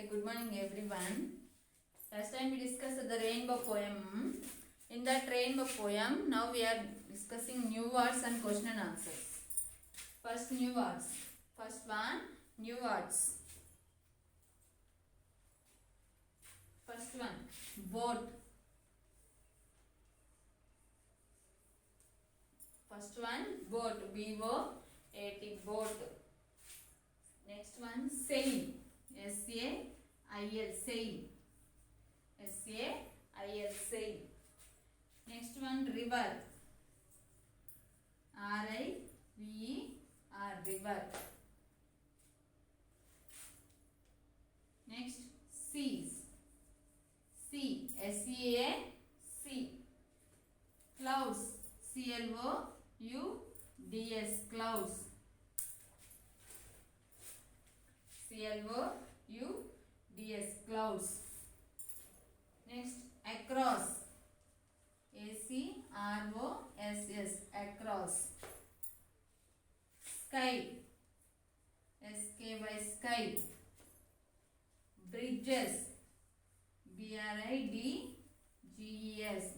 Good morning everyone. Last time we discussed the rainbow poem. In that rainbow poem, now we are discussing new words and question and answers. First new words. First one, new words. First one, boat. First one, boat. B-O-A-T, boat. Next one, sail. S-A-I-L, sail. S-A-I-L, sail. Next one, river. R-I-V-E-R, river. Next, seas. C, S-E-A-C. Clouds, C-L-O-U-D-S, clouds. C-L-O-U-D-S, clouds. Next, across. A-C-R-O-S-S, across. Sky. S-K-Y, sky. Bridges. B-R-I-D-G-E-S,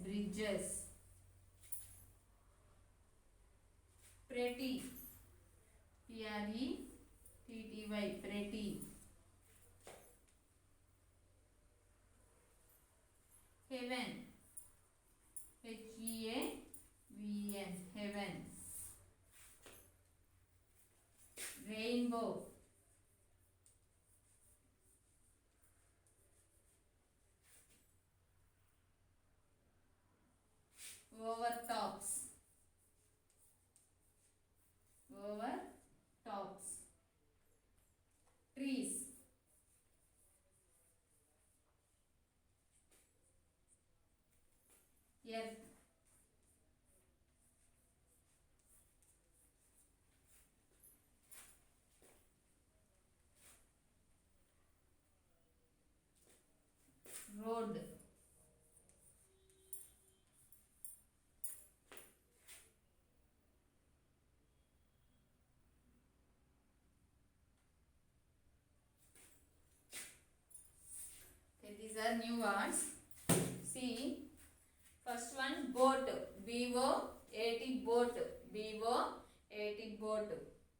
bridges. Pretty. P-R-E-T-T-Y, pretty. Heaven. H-E-A-V-E-N, heaven. Rainbow. Overtops. Overtops. Trees. Earth. Road. Okay, these are new words. See, first one, boat. B-O-A-T, boat. B-O-A-T, boat.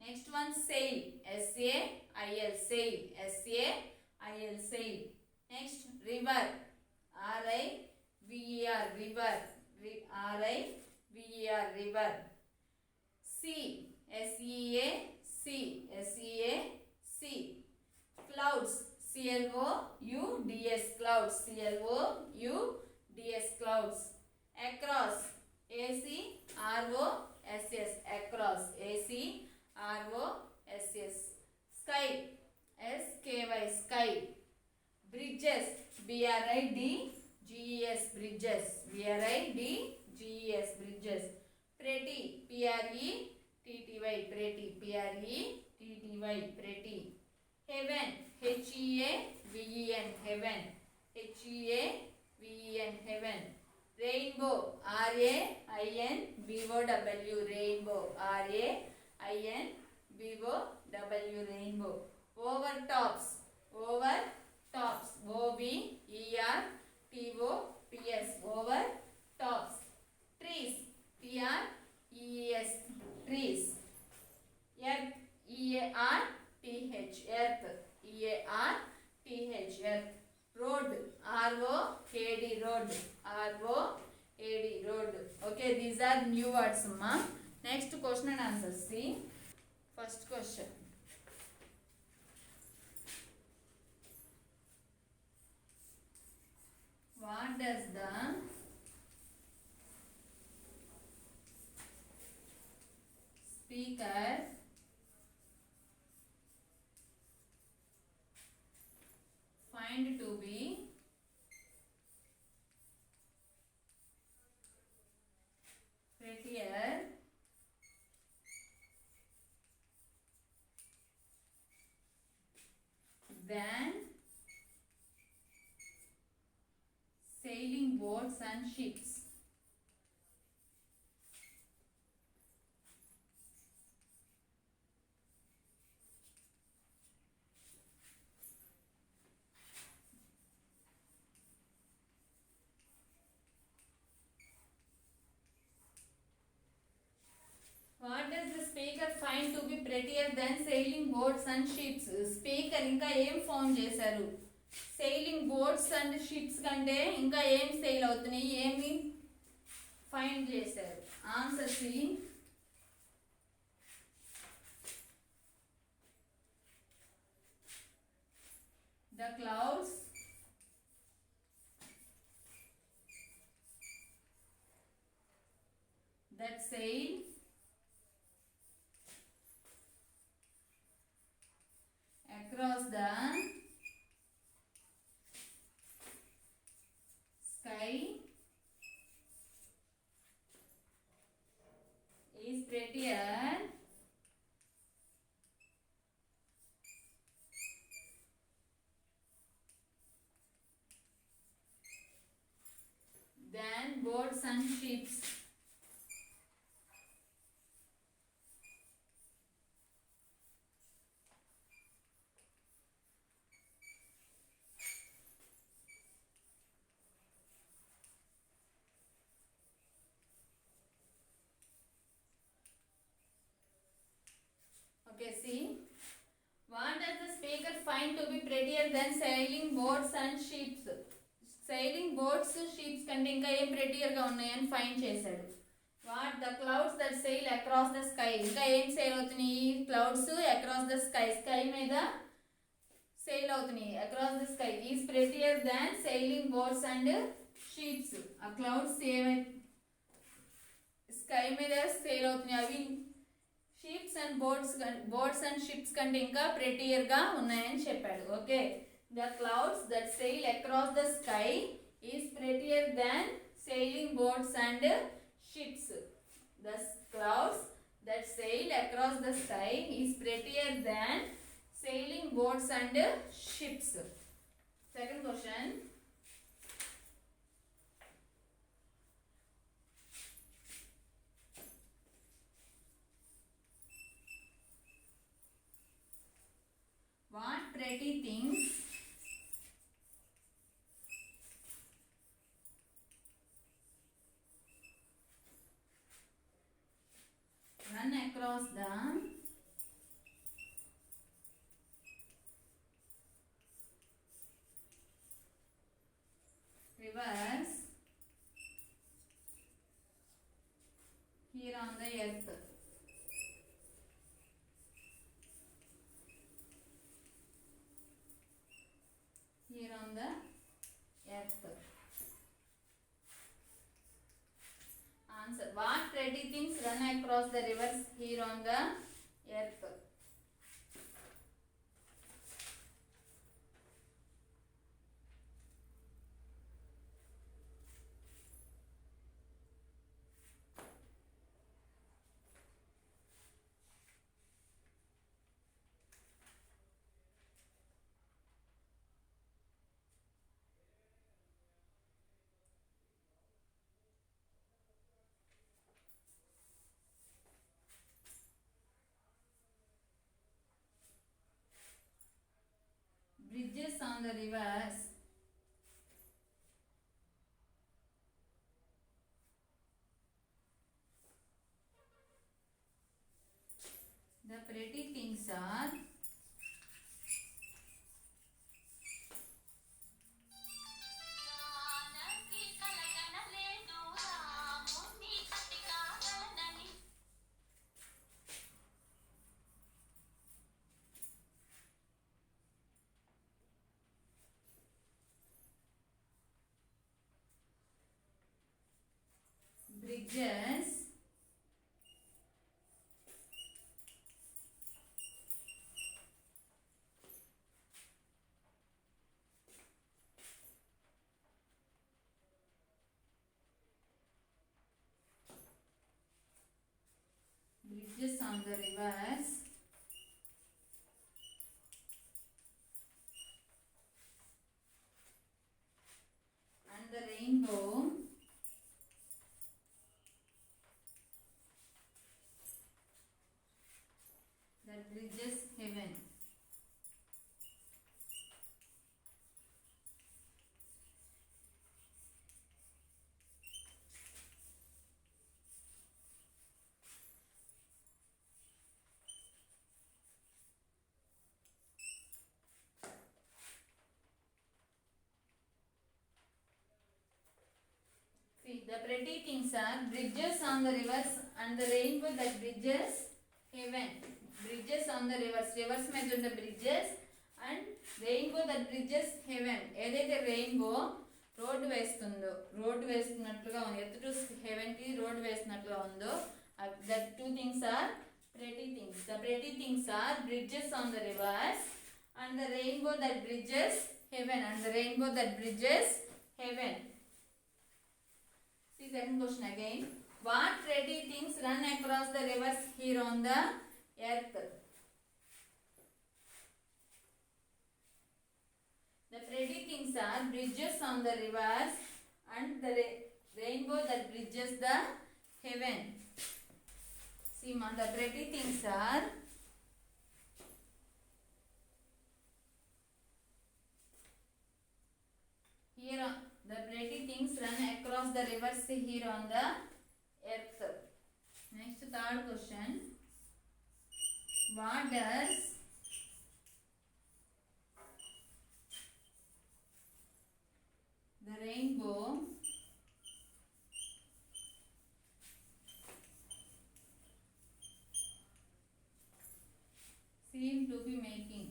Next one, sail. S-A-I-L, sail. S-A-I-L, sail. Next, river. R-I-V-E-R, river. R-I-V-E-R, river. Sea. S-E-A-C. S-E-A-C. Clouds. C-L-O-U-D-S, clouds. C-L-O-U-D-S, clouds. Across. A-C-R-O-S-S, across. A-C-R-O-S-S. Sky. S-K-Y, sky. Bridges. B-R-I-D-G-E-S, bridges. B-R-I-D-G-E-S, bridges. Pretty. P-R-E-T-T-Y, pretty. P-R-E-T-T-Y, pretty. Heaven. H-E-A-V-E-N, heaven. H-E-A-V-E-N, heaven. Rainbow. R-A-I-N-B-O-W, rainbow. R-A-I-N-B-O-W, rainbow. Overtops. Overtops. O-V-E-R-T-O-P-S, overtops. Trees. T-R-E-E-S, trees. Earth. E-A-R-T-H, earth. E-A-R-T-H, earth. Road. R-O-A-D, road. R-O-A-D, road. Okay, these are new words, ma. Next question and answer. See, first question. What does the speaker find to be prettier than sailing boats and ships? Prettier than sailing boats and ships. Speaker ఇంకా ఏం found చేశారు? Sailing boats and ships కంటే ఇంకా ఏం SAIL అవుతున్నాయి, ఏమి find చేశారు? Answer C the clouds that sail across the sky is prettier than boats and ships. Okay, see. What does the speaker find to be prettier than sailing boats and ships? Sailing boats, ships కంటే ఇంకా ఏం prettier గా ఉన్నాయని find చేశాడు. What the clouds that sail across the sky. ఇంకా ఏం sail అవుతున్నాయి? Clouds across the sky. Sky మీద sail అవుతున్నాయి. Across the sky is prettier than sailing boats and ships. ఆ clouds స్కై మీద sail అవుతున్నాయి. అవి ships and boats and ships కంటే ఇంకా ప్రెటియర్ గా ఉన్నాయని చెప్పాడు. Okay, the clouds that SAIL across the sky is ప్రెటియర్ than sailing boats and ships. The clouds that SAIL across the sky is ప్రెటియర్ than sailing boats and ships. Second question. What pretty things run across the rivers here on the earth? Here on the earth. Answer. What pretty things run across the rivers here on the earth? Bridges on the rivers. The pretty things are bridges on the rivers and the rainbow that bridges heaven. See, the pretty things are bridges on the rivers and the rainbow that bridges heaven. Bridges on the rivers. Rivers మీద ఉన్న bridges and rainbow that bridges heaven. ఏదైతే rainbow road వేస్తున్నట్లుగా ఉంది, ఎత్తు to heaven కి road వేస్తున్నట్లుగా ఉందో, that two things are pretty things. The pretty things are bridges on the rivers and the rainbow that bridges heaven. And the rainbow that bridges heaven. See second question again. What pretty things run across the rivers here on the earth? The pretty things are bridges on the rivers and the rainbow that bridges the heaven. See ma, the pretty things are here. The pretty things run across the rivers here on the earth. Next third question. What does the rainbow seem to be making?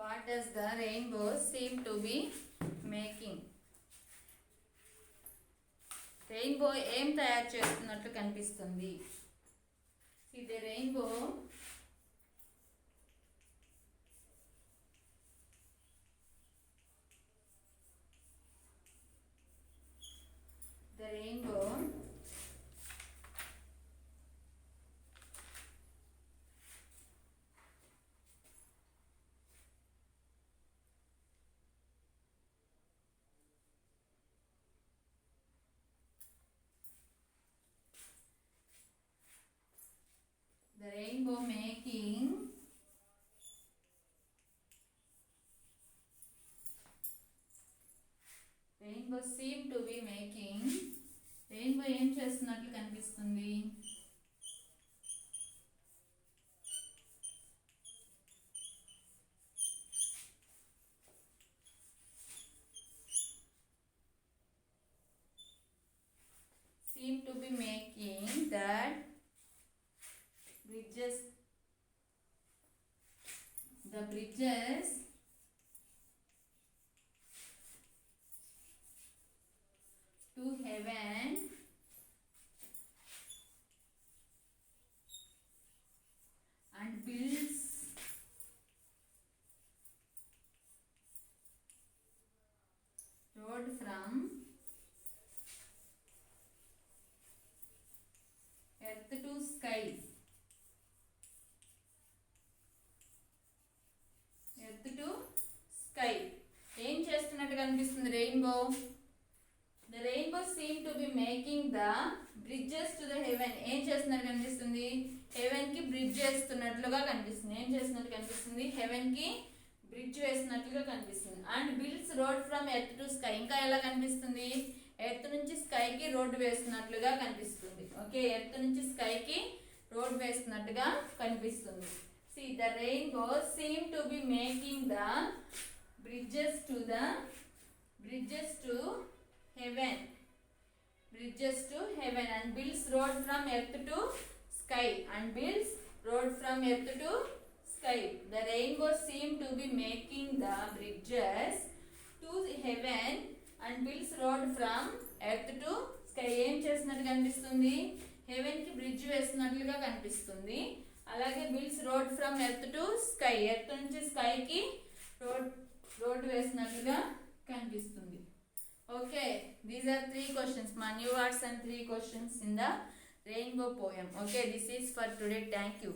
What does the rainbow seem to be making? Rainbow ఏం తయారు చేస్తున్నట్లు కనిపిస్తుంది? See the rainbow making rainbow seem to be making. Rainbow ఏం చేస్తున్నట్లు కనిపిస్తుంది? Seem to be making that the bridges to heaven and builds road from earth to sky. Earth to sky. ఏం చేస్తున్నట్టు కనిపిస్తుంది rainbow? The rainbow seem to be making the bridges to the heaven. ఏం చేస్తున్నట్టు కనిపిస్తుంది? Haven కి bridge వేస్తున్నట్లుగా కనిపిస్తుంది. ఏం చేస్తున్నట్టు కనిపిస్తుంది? హెవెన్ కి బ్రిడ్జ్ వేస్తున్నట్లుగా కనిపిస్తుంది. And builds road from earth to sky. ఇంకా ఎలా కనిపిస్తుంది? ఎర్త్ నుంచి స్కైకి రోడ్ వేస్తున్నట్లుగా కనిపిస్తుంది. ఓకే, ఎర్త్ నుంచి స్కైకి రోడ్ వేస్తున్నట్టుగా కనిపిస్తుంది. See, the rainbow seem to be making the bridges to heaven. Bridges to heaven and builds road from earth to sky. And builds road from earth to sky. The rainbow seem to be making the bridges to heaven and builds road from earth to sky. ఏం చేస్తున్నట్టు కనిపిస్తుంది? Haven కి bridge వేస్తున్నట్లుగా కనిపిస్తుంది. అలాగే builds road from earth to sky. Earth నుంచి స్కైకి road వేసినట్లుగా కనిపిస్తుంది. Okay, these are 3 questions. My new words and 3 questions in the rainbow poem. Okay, this is for today. Thank you.